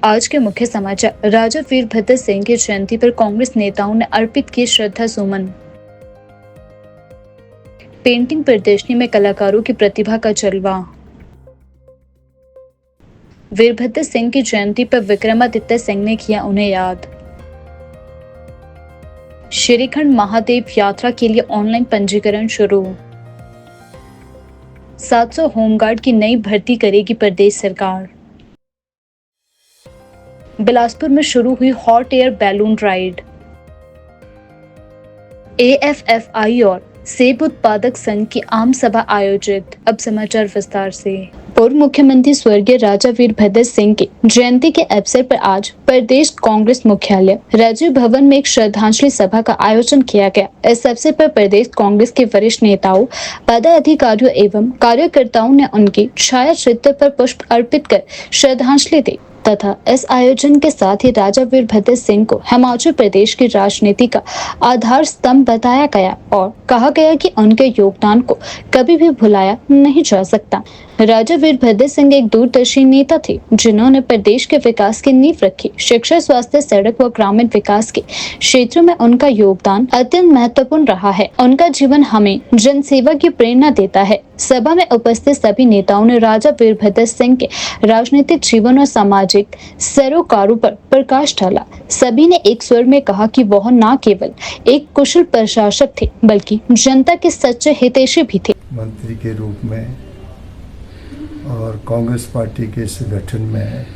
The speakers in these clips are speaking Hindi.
आज के मुख्य समाचार। राजा वीरभद्र सिंह की जयंती पर कांग्रेस नेताओं ने अर्पित की श्रद्धा सुमन। पेंटिंग प्रदर्शनी में कलाकारों की प्रतिभा का जलवा। वीरभद्र सिंह की जयंती पर विक्रमादित्य सिंह ने किया उन्हें याद। श्रीखंड महादेव यात्रा के लिए ऑनलाइन पंजीकरण शुरू। 700 होमगार्ड की नई भर्ती करेगी प्रदेश सरकार। बिलासपुर में शुरू हुई hot air balloon ride. AFFI और सेब उत्पादक संघ की आम सभा आयोजित। अब समाचार विस्तार से। पूर्व मुख्यमंत्री स्वर्गीय राजा वीरभद्र सिंह की जयंती के अवसर पर आज प्रदेश कांग्रेस मुख्यालय राजीव भवन में एक श्रद्धांजलि सभा का आयोजन किया गया। इस अवसर पर प्रदेश कांग्रेस के वरिष्ठ नेताओं, पदाधिकारियों एवं कार्यकर्ताओं ने उनकी छाया चित्र पर पुष्प अर्पित कर श्रद्धांजलि दी तथा इस आयोजन के साथ ही राजा वीरभद्र सिंह को हिमाचल प्रदेश की राजनीति का आधार स्तंभ बताया गया और कहा गया कि उनके योगदान को कभी भी भुलाया नहीं जा सकता। राजा वीरभद्र सिंह एक दूरदर्शी नेता थे जिन्होंने प्रदेश के विकास की नींव रखी। शिक्षा, स्वास्थ्य, सड़क व ग्रामीण विकास के क्षेत्रों में उनका योगदान अत्यंत महत्वपूर्ण रहा है। उनका जीवन हमें जनसेवा की प्रेरणा देता है। सभा में उपस्थित सभी नेताओं ने राजा वीरभद्र सिंह के राजनीतिक जीवन और सामाजिक सरोकारों पर प्रकाश डाला। सभी ने एक स्वर में कहा कि वह न केवल एक कुशल प्रशासक थे बल्कि जनता के सच्चे हितैषी भी थे। मंत्री के रूप में और कांग्रेस पार्टी के संगठन में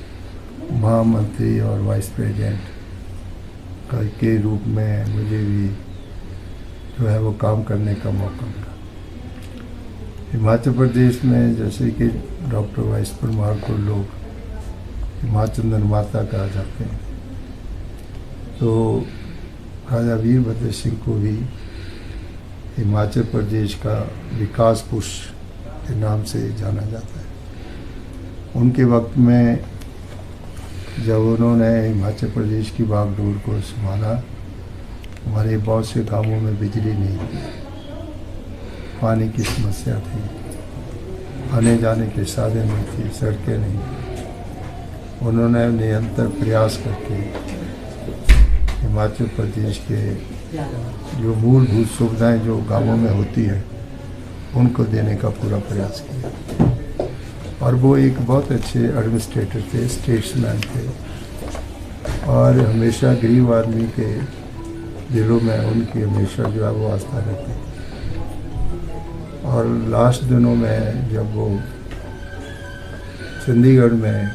महामंत्री और वाइस प्रेसिडेंट के रूप में मुझे भी जो है वो काम करने का मौका मिला। हिमाचल प्रदेश में जैसे कि डॉक्टर वाइस परमार को लोग हिमाचल निर्माता कहा जाते हैं, तो राजा वीरभद्र सिंह को भी हिमाचल प्रदेश का विकास पुरुष के नाम से जाना जाता है। उनके वक्त में जब उन्होंने हिमाचल प्रदेश की बागडोर को संभाला, हमारे बहुत से गांवों में बिजली नहीं थी, पानी की समस्या थी, आने जाने के साधन नहीं थे, सड़कें नहीं थी। उन्होंने निरंतर प्रयास करके हिमाचल प्रदेश के जो मूलभूत सुविधाएं जो गांवों में होती है उनको देने का पूरा प्रयास किया और वो एक बहुत अच्छे एडमिनिस्ट्रेटर थे, स्टेट्समैन थे और हमेशा गरीब आदमी के दिलों में उनकी हमेशा जो है वो आस्था रहती। और लास्ट दिनों में जब वो चंडीगढ़ में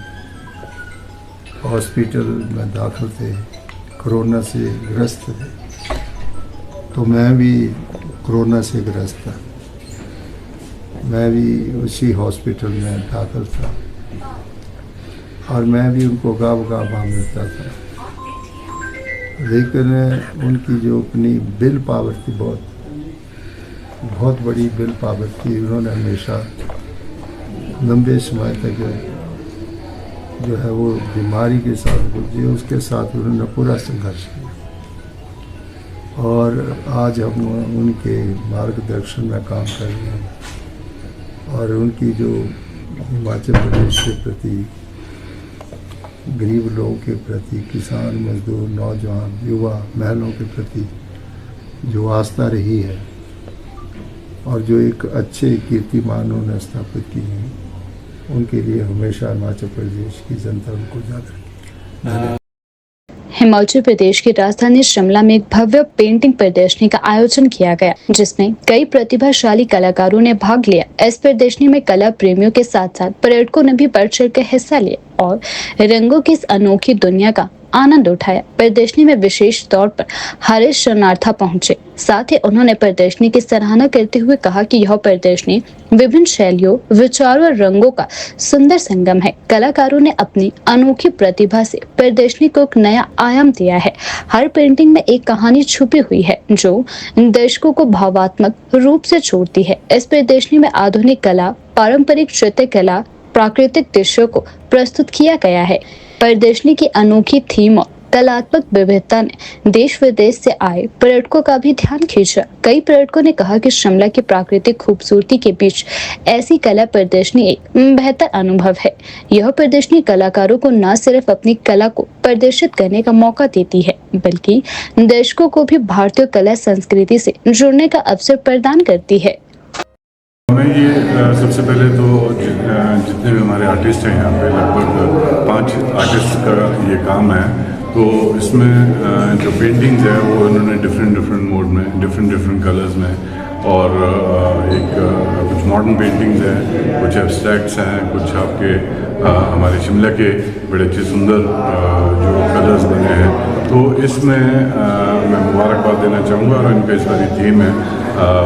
हॉस्पिटल में दाखिल थे, कोरोना से ग्रस्त थे, तो मैं भी कोरोना से ग्रस्त था। मैं भी उसी हॉस्पिटल में दाखिल था और मैं भी उनको गाँव मिलता था, लेकिन उनकी जो अपनी विल पावर थी, बहुत बड़ी विल पावर थी। उन्होंने हमेशा लंबे समय तक जो है वो बीमारी के साथ गुजरे, उसके साथ उन्होंने पूरा संघर्ष किया और आज हम उनके मार्गदर्शन में काम कर रहे हैं और उनकी जो हिमाचल प्रदेश के प्रति, गरीब लोगों के प्रति, किसान, मजदूर, नौजवान, युवा, महिलाओं के प्रति जो आस्था रही है और जो एक अच्छे कीर्तिमान उन्होंने स्थापित की है, उनके लिए हमेशा हिमाचल प्रदेश की जनता उनको याद रखेगी। हिमाचल प्रदेश की राजधानी शिमला में एक भव्य पेंटिंग प्रदर्शनी का आयोजन किया गया जिसमें कई प्रतिभाशाली कलाकारों ने भाग लिया। इस प्रदर्शनी में कला प्रेमियों के साथ साथ पर्यटकों ने भी बढ़ चढ़ कर हिस्सा लिया और रंगों की इस अनोखी दुनिया का आनंद उठाया। प्रदर्शनी में विशेष तौर पर हरीश शरणार्था पहुंचे। साथ ही उन्होंने प्रदर्शनी की सराहना करते हुए कहा कि यह प्रदर्शनी विभिन्न शैलियों, विचारों और रंगों का सुंदर संगम है। कलाकारों ने अपनी अनोखी प्रतिभा से प्रदर्शनी को एक नया आयाम दिया है। हर पेंटिंग में एक कहानी छुपी हुई है जो दर्शकों को भावात्मक रूप से जोड़ती है। इस प्रदर्शनी में आधुनिक कला, पारंपरिक चित्रकला, प्राकृतिक दृश्यों को प्रस्तुत किया गया है। प्रदर्शनी की अनोखी थीम और कलात्मक विविधता ने देश विदेश से आए पर्यटकों का भी ध्यान खींचा। कई पर्यटकों ने कहा कि शिमला की प्राकृतिक खूबसूरती के बीच ऐसी कला प्रदर्शनी एक बेहतर अनुभव है। यह प्रदर्शनी कलाकारों को न सिर्फ अपनी कला को प्रदर्शित करने का मौका देती है, बल्कि दर्शकों को भी भारतीय कला संस्कृति से जुड़ने का अवसर प्रदान करती है। हमें ये सबसे पहले तो जितने भी हमारे आर्टिस्ट हैं यहाँ पे लगभग 5 आर्टिस्ट का ये काम है। तो इसमें जो पेंटिंग्स है वो इन्होंने डिफरेंट मोड में डिफरेंट कलर्स में और एक कुछ मॉडर्न पेंटिंग्स हैं, कुछ एब्स्ट्रैक्ट्स हैं, कुछ आपके हमारे शिमला के बड़े अच्छे सुंदर जो कलर्स बने हैं। तो इसमें मैं मुबारकबाद देना चाहूँगा और इनका इस बारी थीम है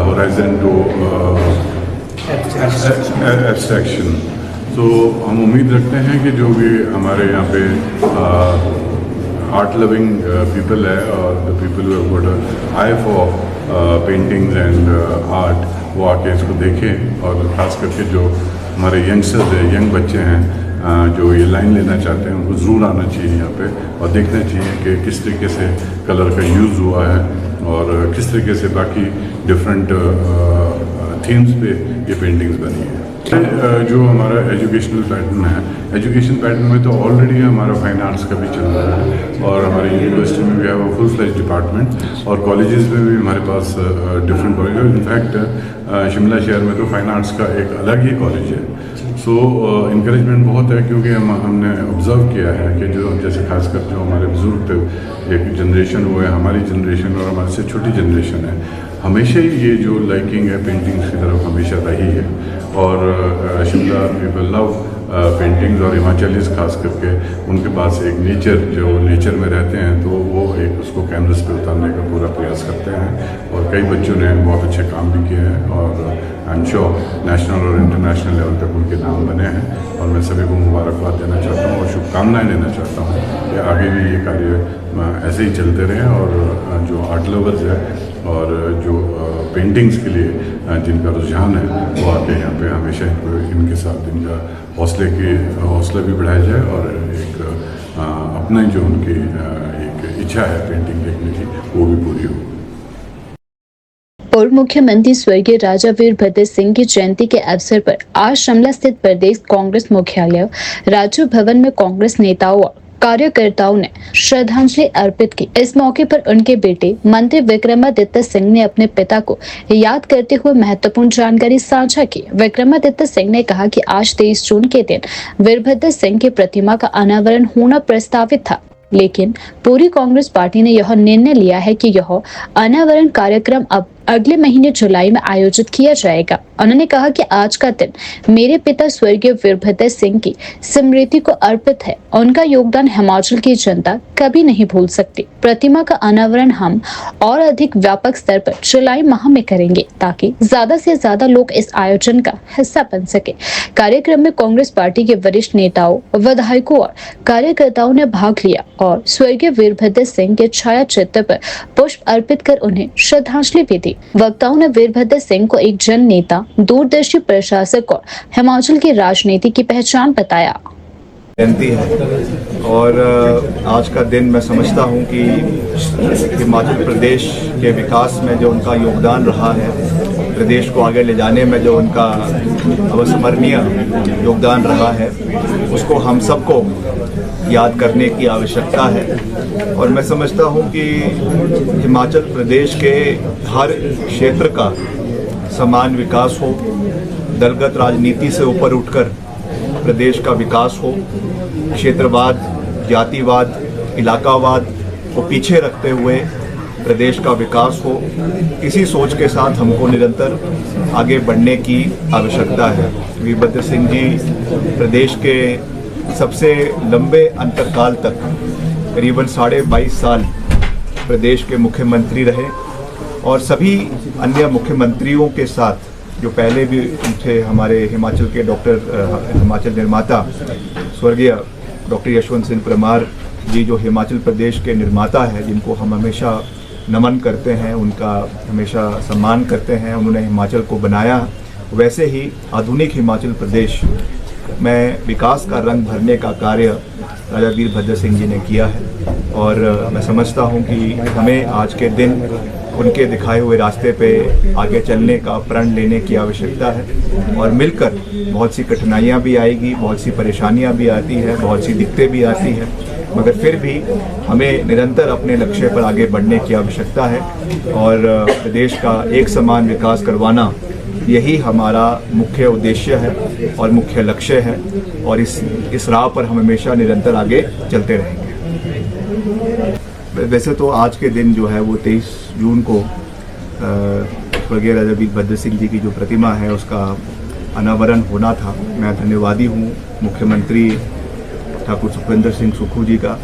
होराइजन टू एब्स्ट्रैक्शन। तो हम उम्मीद रखते हैं कि जो भी हमारे यहाँ पे आर्ट लविंग पीपल है और the people who have got a I for paintings and art, वो आके इसको देखें और ख़ास करके जो हमारे यंगस्टर्स हैं, यंग बच्चे हैं जो ये लाइन लेना चाहते हैं, उनको ज़रूर आना चाहिए यहाँ पे और देखना चाहिए कि किस तरीके से कलर का यूज़ हुआ है और किस तरीके से बाकी डिफरेंट थीम्स पे ये पेंटिंग्स बनी है। जो हमारा एजुकेशनल पैटर्न है, एजुकेशन पैटर्न में तो ऑलरेडी हमारा फाइन आर्ट्स का भी चल रहा है और हमारे यूनिवर्सिटी में भी है वो फुल फ्लेज डिपार्टमेंट और कॉलेजेस में भी हमारे पास डिफरेंट कॉलेज। इनफैक्ट शिमला शहर में तो फाइन आर्ट्स का एक अलग ही कॉलेज है। सो इंकरेजमेंट बहुत है क्योंकि हमने ऑब्ज़र्व किया है कि जो जैसे खासकर जो हमारे बुज़ुर्ग एक जनरेशन वो है, हमारी जनरेशन और हमारे से छोटी जनरेशन है, हमेशा ही ये जो लाइकिंग है पेंटिंग्स की तरफ हमेशा रही है और शिमला पीपल लव पेंटिंग्स और हिमाचलीज खास करके उनके पास एक नेचर में रहते हैं तो वो एक उसको कैनवस पे उतारने का पूरा प्रयास करते हैं और कई बच्चों ने बहुत अच्छे काम भी किए हैं और आई एम श्योर नेशनल और इंटरनेशनल लेवल तक उनके नाम बने हैं और मैं सभी को मुबारकबाद देना चाहता हूँ और शुभकामनाएं देना चाहता हूँ कि आगे भी ये कार्य ऐसे ही चलते रहें और जो आर्ट लवर्स है और जो पेंटिंग्स के लिए जिनका रुझान है वो आके यहाँ पे हमेशा इनके साथ इनका हौसला भी बढ़ाया जाए और एक अपना जो उनकी एक इच्छा है पेंटिंग देखने की वो भी पूरी हो। पूर्व मुख्यमंत्री स्वर्गीय राजा वीरभद्र सिंह की जयंती के अवसर पर आज शिमला स्थित प्रदेश कांग्रेस मुख्यालय राजीव भवन में कांग्रेस नेताओं और कार्यकर्ताओं ने श्रद्धांजलि अर्पित की। इस मौके पर उनके बेटे मंत्री विक्रमादित्य सिंह ने अपने पिता को याद करते हुए महत्वपूर्ण जानकारी साझा की। विक्रमादित्य सिंह ने कहा कि आज 23 जून के दिन वीरभद्र सिंह की प्रतिमा का अनावरण होना प्रस्तावित था, लेकिन पूरी कांग्रेस पार्टी ने यह निर्णय लिया है कि यह अनावरण कार्यक्रम अब अगले महीने जुलाई में आयोजित किया जाएगा। उन्होंने कहा कि आज का दिन मेरे पिता स्वर्गीय वीरभद्र सिंह की स्मृति को अर्पित है। उनका योगदान हिमाचल की जनता कभी नहीं भूल सकती। प्रतिमा का अनावरण हम और अधिक व्यापक स्तर पर जुलाई माह में करेंगे ताकि ज्यादा से ज्यादा लोग इस आयोजन का हिस्सा बन सके। कार्यक्रम में कांग्रेस पार्टी के वरिष्ठ नेताओं, विधायकों और कार्यकर्ताओं ने भाग लिया और स्वर्गीय वीरभद्र सिंह के छाया चित्र पर पुष्प अर्पित कर उन्हें श्रद्धांजलि भी दी। वक्ताओं ने वीरभद्र सिंह को एक जन नेता, दूरदर्शी प्रशासक और हिमाचल की राजनीति की पहचान बताया। जयंती है और आज का दिन मैं समझता हूं कि हिमाचल प्रदेश के विकास में जो उनका योगदान रहा है, प्रदेश को आगे ले जाने में जो उनका अविस्मरणीय योगदान रहा है, उसको हम सबको याद करने की आवश्यकता है। और मैं समझता हूं कि हिमाचल प्रदेश के हर क्षेत्र का समान विकास हो, दलगत राजनीति से ऊपर उठकर प्रदेश का विकास हो, क्षेत्रवाद, जातिवाद, इलाकावाद को पीछे रखते हुए प्रदेश का विकास हो, इसी सोच के साथ हमको निरंतर आगे बढ़ने की आवश्यकता है। वीरभद्र सिंह जी प्रदेश के सबसे लंबे अंतरकाल तक करीबन 22.5 साल प्रदेश के मुख्यमंत्री रहे और सभी अन्य मुख्यमंत्रियों के साथ जो पहले भी थे, हमारे हिमाचल के हिमाचल निर्माता स्वर्गीय डॉक्टर यशवंत सिंह परमार जी, जो हिमाचल प्रदेश के निर्माता है, जिनको हम हमेशा नमन करते हैं, उनका हमेशा सम्मान करते हैं। उन्होंने हिमाचल को बनाया, वैसे ही आधुनिक हिमाचल प्रदेश में विकास का रंग भरने का कार्य राजा वीरभद्र सिंह जी ने किया है। और मैं समझता हूं कि हमें आज के दिन उनके दिखाए हुए रास्ते पे आगे चलने का प्रण लेने की आवश्यकता है और मिलकर बहुत सी कठिनाइयां भी आएगी, बहुत सी परेशानियां भी आती है, बहुत सी दिक्कतें भी आती है, मगर फिर भी हमें निरंतर अपने लक्ष्य पर आगे बढ़ने की आवश्यकता है और प्रदेश का एक समान विकास करवाना यही हमारा मुख्य उद्देश्य है और मुख्य लक्ष्य है और इस राह पर हम हमेशा निरंतर आगे चलते रहेंगे। वैसे तो आज के दिन जो है वो 23 जून को स्वर्गीय राजा वीरभद्र सिंह जी की जो प्रतिमा है उसका अनावरण होना था। मैं धन्यवादी हूँ मुख्यमंत्री ठाकुर सुखविंदर सिंह सुक्खू जी का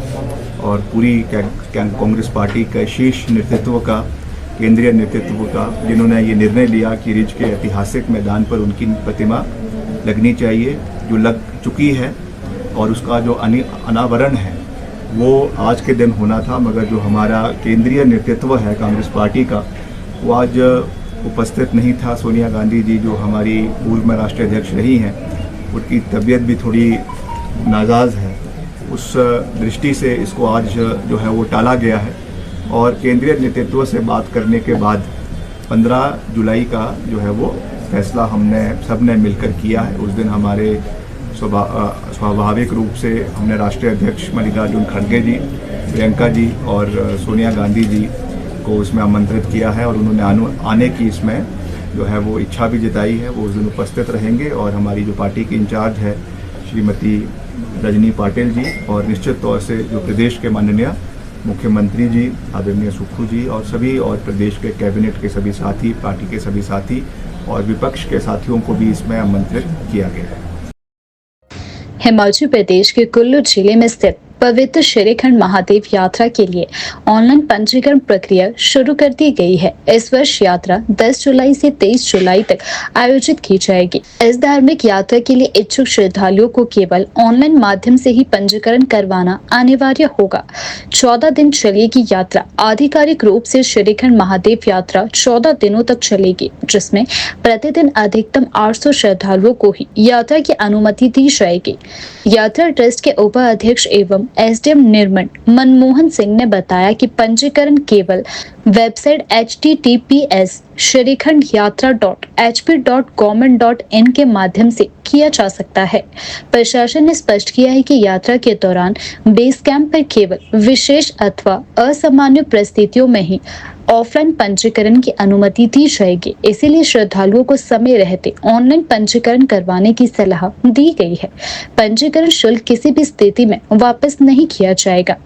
और पूरी कांग्रेस पार्टी के शीर्ष नेतृत्व का, केंद्रीय नेतृत्व का, जिन्होंने ये निर्णय लिया कि रिज के ऐतिहासिक मैदान पर उनकी प्रतिमा लगनी चाहिए, जो लग चुकी है और उसका जो अनावरण है वो आज के दिन होना था, मगर जो हमारा केंद्रीय नेतृत्व है कांग्रेस पार्टी का वो आज उपस्थित नहीं था। सोनिया गांधी जी जो हमारी पूर्व में राष्ट्रीय अध्यक्ष रही हैं, उनकी तबीयत भी थोड़ी नाजायज़ है, उस दृष्टि से इसको आज जो है वो टाला गया है और केंद्रीय नेतृत्व से बात करने के बाद 15 जुलाई का जो है वो फैसला हमने सबने मिलकर किया है। उस दिन हमारे स्वाभाविक रूप से हमने राष्ट्रीय अध्यक्ष मल्लिकार्जुन खड़गे जी, प्रियंका जी और सोनिया गांधी जी को उसमें आमंत्रित किया है और उन्होंने आने की इसमें जो है वो इच्छा भी जताई है। वो उस दिन उपस्थित रहेंगे और हमारी जो पार्टी की इंचार्ज है श्रीमती रजनी पाटिल जी और निश्चित तौर से जो प्रदेश के माननीय मुख्यमंत्री जी आदरणीय सुक्खू जी और सभी और प्रदेश के कैबिनेट के सभी साथी, पार्टी के सभी साथी और विपक्ष के साथियों को भी इसमें आमंत्रित किया गया है। हिमाचल प्रदेश के कुल्लू जिले में स्थित पवित्र श्रीखंड महादेव यात्रा के लिए ऑनलाइन पंजीकरण प्रक्रिया शुरू कर दी गई है। इस वर्ष यात्रा 10 जुलाई से 23 जुलाई तक आयोजित की जाएगी। इस धार्मिक यात्रा के लिए इच्छुक श्रद्धालुओं को केवल ऑनलाइन माध्यम से ही पंजीकरण करवाना अनिवार्य होगा। 14 दिन चलेगी यात्रा। आधिकारिक रूप से श्रीखंड महादेव यात्रा 14 दिनों तक चलेगी, जिसमें प्रतिदिन अधिकतम 800 श्रद्धालुओं को ही यात्रा की अनुमति दी जाएगी। यात्रा ट्रस्ट के उपाध्यक्ष एवं एसडीएम निर्मल मनमोहन सिंह ने बताया कि पंजीकरण केवल वेबसाइट https://shrikhand-yatra.hp.government.in के माध्यम से किया जा सकता है। प्रशासन ने स्पष्ट किया है कि यात्रा के दौरान बेस कैंप पर केवल विशेष अथवा असामान्य परिस्थितियों में ही ऑफलाइन पंजीकरण की अनुमति दी जाएगी। इसीलिए श्रद्धालुओं को समय रहते ऑनलाइन पंजीकरण करवाने की सलाह दी गई है। पंजीकरण शुल्क किसी भी स्थिति में वापस नहीं किया जाएगा,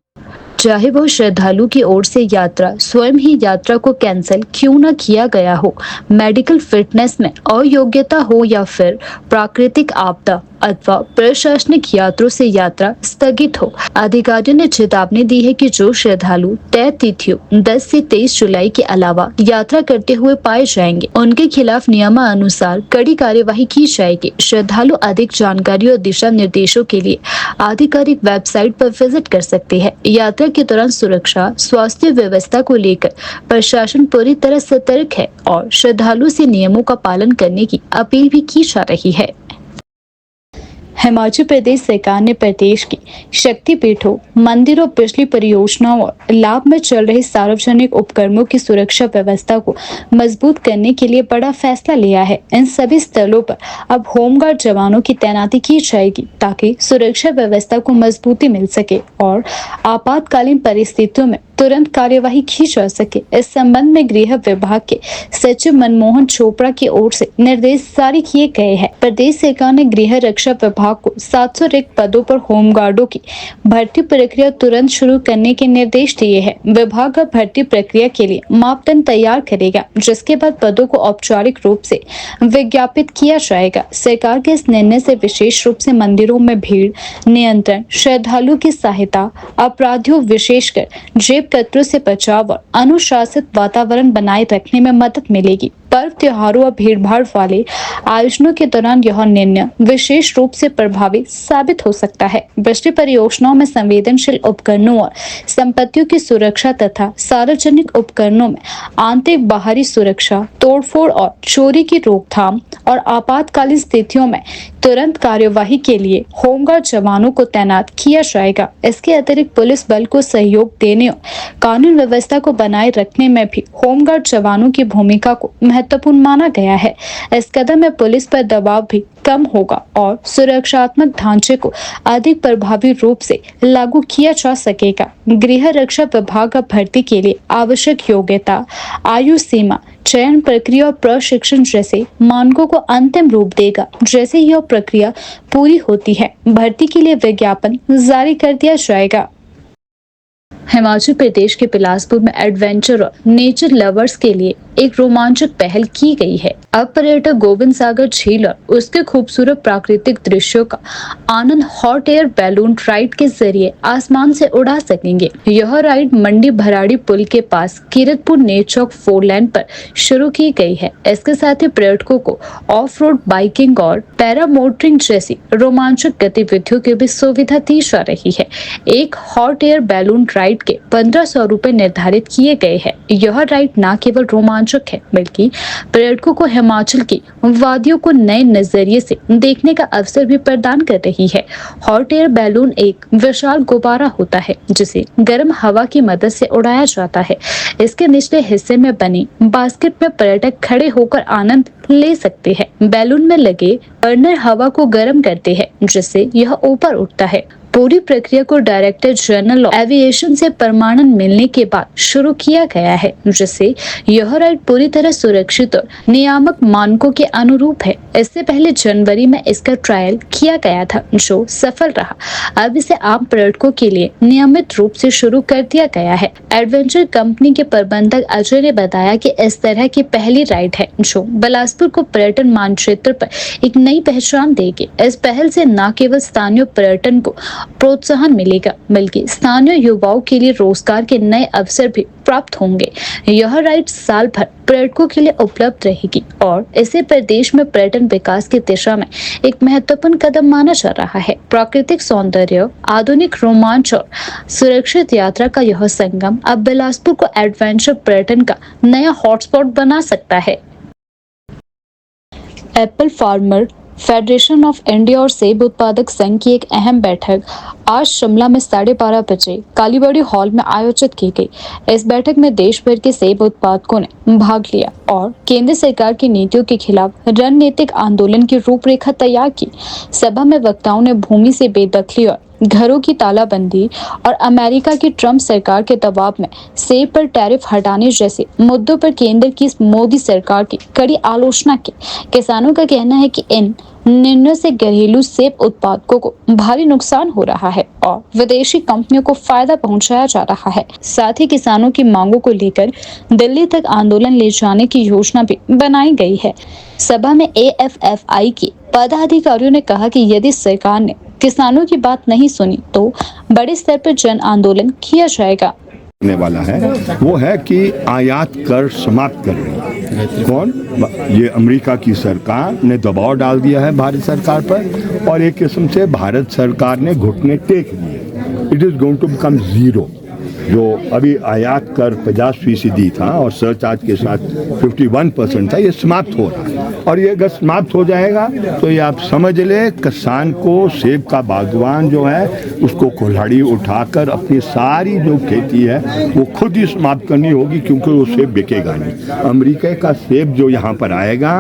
चाहे वो श्रद्धालु की ओर से यात्रा स्वयं ही यात्रा को कैंसिल क्यों न किया गया हो, मेडिकल फिटनेस में अयोग्यता हो या फिर प्राकृतिक आपदा अथवा प्रशासनिक यात्रों से यात्रा स्थगित हो। अधिकारियों ने चेतावनी दी है कि जो श्रद्धालु तय तिथियों 10 से 23 जुलाई के अलावा यात्रा करते हुए पाए जाएंगे, उनके खिलाफ नियमानुसार कड़ी कार्यवाही की जाएगी। श्रद्धालु अधिक जानकारी और दिशा निर्देशों के लिए आधिकारिक वेबसाइट पर विजिट कर सकते हैं। यात्रा के दौरान सुरक्षा स्वास्थ्य व्यवस्था को लेकर प्रशासन पूरी तरह सतर्क है और श्रद्धालु से नियमों का पालन करने की अपील भी की जा रही है। हिमाचल प्रदेश सरकार ने प्रदेश की शक्तिपीठों, मंदिरों, बिजली परियोजनाओं और लाभ में चल रहे सार्वजनिक उपक्रमों की सुरक्षा व्यवस्था को मजबूत करने के लिए बड़ा फैसला लिया है। इन सभी स्थलों पर अब होमगार्ड जवानों की तैनाती की जाएगी ताकि सुरक्षा व्यवस्था को मजबूती मिल सके और आपातकालीन परिस्थितियों में तुरंत कार्यवाही की जा सके। इस संबंध में गृह विभाग के सचिव मनमोहन चोपड़ा की ओर से निर्देश जारी किए गए हैं। प्रदेश सरकार ने गृह रक्षा विभाग को 700 रिक्त पदों पर होमगार्डों की भर्ती प्रक्रिया तुरंत शुरू करने के निर्देश दिए हैं। विभाग अब भर्ती प्रक्रिया के लिए मापदंड तैयार करेगा, जिसके बाद पदों को औपचारिक रूप से विज्ञापित किया जाएगा। सरकार के इस निर्णय से विशेष रूप से मंदिरों में भीड़ नियंत्रण, श्रद्धालुओं की सहायता, अपराधियों विशेषकर जेब कतरों से बचाव और अनुशासित वातावरण बनाए रखने में मदद मिलेगी। पर्व त्योहारों और भीड़भाड़ वाले आयोजनों के दौरान यह निर्णय विशेष रूप से प्रभावी साबित हो सकता है। बिजली परियोजनाओं में संवेदनशील उपकरणों और संपत्तियों की सुरक्षा तथा सार्वजनिक उपकरणों में आंतरिक बाहरी सुरक्षा, तोड़फोड़ और चोरी की रोकथाम और आपातकालीन स्थितियों में तुरंत कार्यवाही के लिए होमगार्ड जवानों को तैनात किया जाएगा। इसके अतिरिक्त पुलिस बल को सहयोग देने और कानून व्यवस्था को बनाए रखने में भी होमगार्ड जवानों की भूमिका को महत्वपूर्ण माना गया है। इस कदम में पुलिस पर दबाव भी कम होगा और सुरक्षात्मक ढांचे को अधिक प्रभावी रूप से लागू किया जा सकेगा। गृह रक्षा विभाग का भर्ती के लिए आवश्यक योग्यता, आयु सीमा, चयन प्रक्रिया और प्रशिक्षण जैसे मानकों को अंतिम रूप देगा। जैसे यह प्रक्रिया पूरी होती है, भर्ती के लिए विज्ञापन जारी कर दिया जाएगा। हिमाचल प्रदेश के बिलासपुर में एडवेंचर और नेचर लवर्स के लिए एक रोमांचक पहल की गई है। अब पर्यटक गोविंद सागर झील और उसके खूबसूरत प्राकृतिक दृश्यों का आनंद हॉट एयर बैलून राइड के जरिए आसमान से उड़ा सकेंगे। यह राइड मंडी भराड़ी पुल के पास कीरतपुर नेचौक 4 लेन पर शुरू की गई है। इसके साथ ही पर्यटकों को ऑफ रोड बाइकिंग और पैरा मोटरिंग जैसी रोमांचक गतिविधियों की भी सुविधा दी जा रही है। एक हॉट एयर बैलून राइड के 1500 रुपए निर्धारित किए गए हैं। यह राइड न केवल रोमांचक है, बल्कि पर्यटकों को हिमाचल की वादियों को नए नजरिए से देखने का अवसर भी प्रदान कर रही है। हॉट एयर बैलून एक विशाल गुब्बारा होता है जिसे गर्म हवा की मदद से उड़ाया जाता है। इसके निचले हिस्से में बनी बास्केट में पर्यटक खड़े होकर आनंद ले सकते हैं। बैलून में लगे बर्नर हवा को गर्म करते हैं जिससे यह ऊपर उठता है। पूरी प्रक्रिया को डायरेक्टर जनरल ऑफ एविएशन से प्रमाणन मिलने के बाद शुरू किया गया है, जिससे यह राइड पूरी तरह सुरक्षित और नियामक मानकों के अनुरूप है। इससे पहले जनवरी में इसका ट्रायल किया गया था जो सफल रहा। अब इसे आम पर्यटकों के लिए नियमित रूप से शुरू कर दिया गया है। एडवेंचर कंपनी के प्रबंधक अजय ने बताया कि इस तरह की पहली राइड है जो बिलासपुर को पर्यटन मानचित्र पर एक नई पहचान देगी। इस पहल से न केवल स्थानीय पर्यटन को प्रोत्साहन मिलेगा, बल्कि स्थानीय युवाओं के लिए रोजगार के नए अवसर भी प्राप्त होंगे। यह राइड साल भर पर्यटकों के लिए उपलब्ध रहेगी और इसे प्रदेश में पर्यटन विकास की दिशा में एक महत्वपूर्ण कदम माना जा रहा है। प्राकृतिक सौंदर्य, आधुनिक रोमांच और सुरक्षित यात्रा का यह संगम अब बिलासपुर को एडवेंचर पर्यटन का नया हॉटस्पॉट बना सकता है। Apple farmer federation of India और सेब उत्पादक संघ की एक अहम बैठक आज शिमला में 12:30 बजे कालीबाड़ी हॉल में आयोजित की गई। इस बैठक में देश भर के सेब उत्पादकों ने भाग लिया और केंद्र सरकार की नीतियों के खिलाफ रणनीतिक आंदोलन की रूपरेखा तैयार की। सभा में वक्ताओं ने भूमि से बेदखली और घरों की तालाबंदी और अमेरिका की ट्रंप सरकार के दबाव में सेब पर टैरिफ हटाने जैसे मुद्दों पर केंद्र की मोदी सरकार की कड़ी आलोचना की। किसानों का कहना है कि इन निर्णय से घरेलू सेब उत्पादकों को भारी नुकसान हो रहा है और विदेशी कंपनियों को फायदा पहुंचाया जा रहा है। साथ ही किसानों की मांगों को लेकर दिल्ली तक आंदोलन ले जाने की योजना भी बनाई गई है। सभा में AFFI के पदाधिकारियों ने कहा कि यदि सरकार ने किसानों की बात नहीं सुनी तो बड़े स्तर पर जन आंदोलन किया जाएगा। वाला है वो है कि आयात कर समाप्त कर रही है। कौन? ये अमेरिका की सरकार ने दबाव डाल दिया है भारत सरकार पर और एक किस्म से भारत सरकार ने घुटने टेक लिए। It is going to become zero. जो अभी आयात कर 50% था और सरचार्ज के साथ 51% था, ये समाप्त हो रहा है और ये अगर समाप्त हो जाएगा तो ये आप समझ ले किसान को, सेब का बागवान जो है उसको कुल्हाड़ी उठाकर अपनी सारी जो खेती है वो खुद ही समाप्त करनी होगी, क्योंकि वो सेब बिकेगा नहीं। अमेरिका का सेब जो यहाँ पर आएगा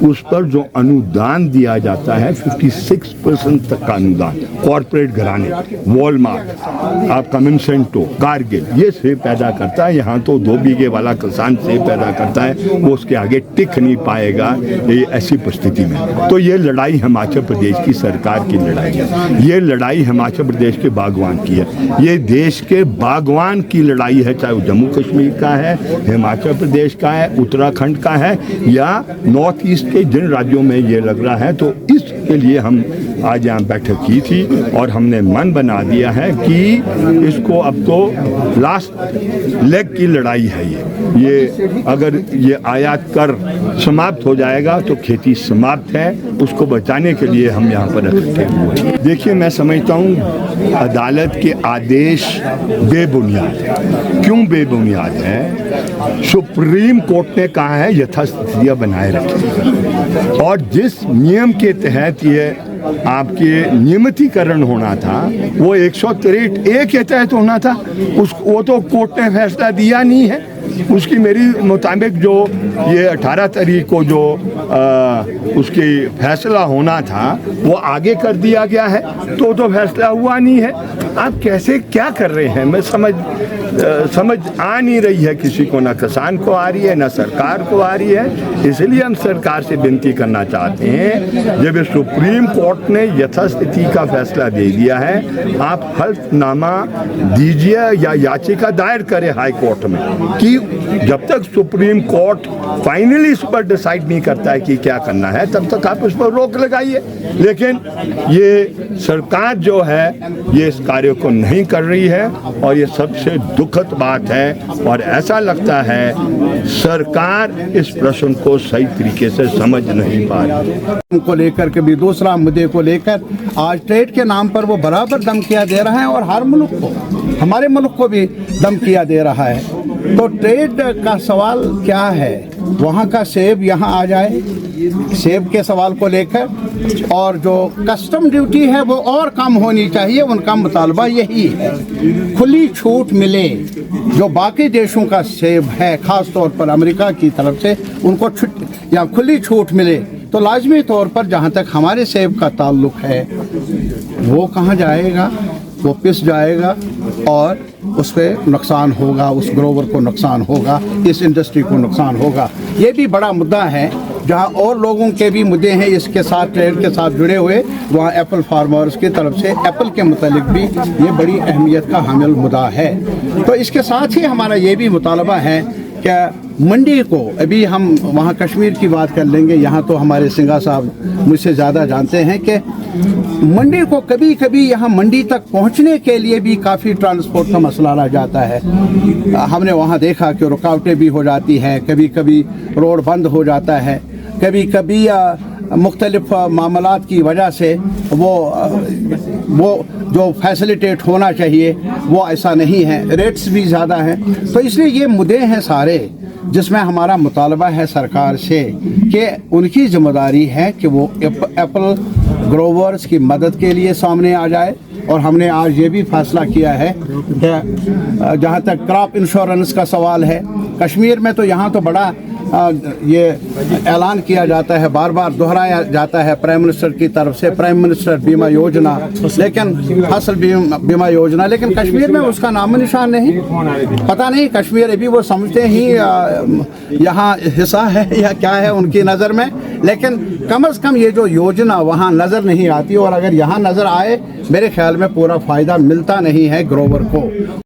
उस पर जो अनुदान दिया जाता है 56% तक का अनुदान कॉर्पोरेट घराने, वॉलमार्ट, आपका मिनसेंटो, कारगिल, ये सेब पैदा करता है। यहाँ तो 2 बीघे वाला किसान सेब पैदा करता है, वो उसके आगे टिक नहीं पाएगा ये ऐसी परिस्थिति में। तो ये लड़ाई हिमाचल प्रदेश की सरकार की लड़ाई है, ये लड़ाई हिमाचल प्रदेश के बागवान की है, ये देश के बागवान की लड़ाई है, चाहे वो जम्मू कश्मीर का है, हिमाचल प्रदेश का है, उत्तराखंड का है या नॉर्थ ईस्ट के जिन राज्यों में ये लग रहा है। तो इसके लिए हम आज यहाँ बैठक की थी और हमने मन बना दिया है कि इसको अब तो लास्ट लेग की लड़ाई है ये अगर ये आयात कर समाप्त हो जाएगा तो खेती समाप्त है, उसको बचाने के लिए हम यहाँ पर इकट्ठे हुए हैं। देखिए, मैं समझता हूँ अदालत के आदेश बेबुनियाद है। क्यों बेबुनियाद है? सुप्रीम कोर्ट ने कहा है यथास्थितियाँ बनाए रखें, और जिस नियम के तहत ये आपके नियमितीकरण होना था वो 163A के तहत होना था, वो तो कोर्ट ने फैसला दिया नहीं है। उसकी मेरी मुताबिक जो ये 18 तारीख को जो उसकी फैसला होना था वो आगे कर दिया गया है, तो फैसला हुआ नहीं है। आप कैसे क्या कर रहे हैं? मैं समझ आ नहीं रही है किसी को, ना किसान को आ रही है ना सरकार को आ रही है। इसलिए हम सरकार से विनती करना चाहते हैं, जब सुप्रीम कोर्ट ने यथास्थिति का फैसला दे दिया है, आप हल्फनामा दीजिए या याचिका दायर करें हाई कोर्ट में कि जब तक सुप्रीम कोर्ट फाइनली इस पर डिसाइड नहीं करता है कि क्या करना है, तब तक आप उस पर रोक लगाइए। लेकिन ये सरकार जो है ये इस कार्य को नहीं कर रही है, और ये सबसे दुखद बात है। और ऐसा लगता है सरकार इस प्रश्न को सही तरीके से समझ नहीं पा रही को लेकर के भी दूसरा मुद्दे को लेकर आज ट्रेड के नाम पर वो बराबर धमकियां दे रहा है, और हर मुल्क को, हमारे मुल्क को भी धमकियां दे रहा है। तो ट्रेड का सवाल क्या है? वहाँ का सेब यहाँ आ जाए, सेब के सवाल को लेकर, और जो कस्टम ड्यूटी है वो और कम होनी चाहिए। उनका मुतालबा यही है, खुली छूट मिले। जो बाकी देशों का सेब है, ख़ास तौर पर अमेरिका की तरफ से उनको या खुली छूट मिले, तो लाजमी तौर पर जहाँ तक हमारे सेब का ताल्लुक है वो कहाँ जाएगा? वो पिस जाएगा, और उस पर नुकसान होगा, उस ग्रोवर को नुकसान होगा, इस इंडस्ट्री को नुकसान होगा। ये भी बड़ा मुद्दा है, जहाँ और लोगों के भी मुद्दे हैं इसके साथ, ट्रेड के साथ जुड़े हुए। वहाँ एप्पल फार्मर्स की तरफ से एप्पल के मुतालिक भी ये बड़ी अहमियत का हामिल मुद्दा है। तो इसके साथ ही हमारा ये भी मुतालबा है कि मंडी को, अभी हम वहाँ कश्मीर की बात कर लेंगे, यहाँ तो हमारे सिंघा साहब मुझसे ज़्यादा जानते हैं कि मंडी को कभी कभी यहाँ मंडी तक पहुँचने के लिए भी काफ़ी ट्रांसपोर्ट का मसला रह जाता है। हमने वहाँ देखा कि रुकावटें भी हो जाती हैं, कभी कभी रोड बंद हो जाता है, कभी कभी मुख्तलिफ मामलात की वजह से वो जो फैसिलिटेट होना चाहिए वो ऐसा नहीं है, रेट्स भी ज़्यादा हैं। तो इसलिए ये मुद्दे हैं सारे जिसमें हमारा मुतालबा है सरकार से कि उनकी जिम्मेदारी है कि वो एप्पल ग्रोवर्स की मदद के लिए सामने आ जाए। और हमने आज ये भी फैसला किया है कि जहाँ तक क्रॉप इंश्योरेंस का सवाल है, कश्मीर में तो यहाँ तो बड़ा ये ऐलान किया जाता है, बार बार दोहराया जाता है प्राइम मिनिस्टर की तरफ से, प्राइम मिनिस्टर बीमा योजना, लेकिन फसल बीमा योजना, लेकिन कश्मीर में उसका नाम निशान नहीं। पता नहीं कश्मीर अभी वो समझते ही यहाँ हिस्सा है या क्या है उनकी नज़र में, लेकिन कम से कम ये जो योजना वहाँ नज़र नहीं आती, और अगर यहाँ नज़र आए मेरे ख्याल में पूरा फ़ायदा मिलता नहीं है ग्रोवर को।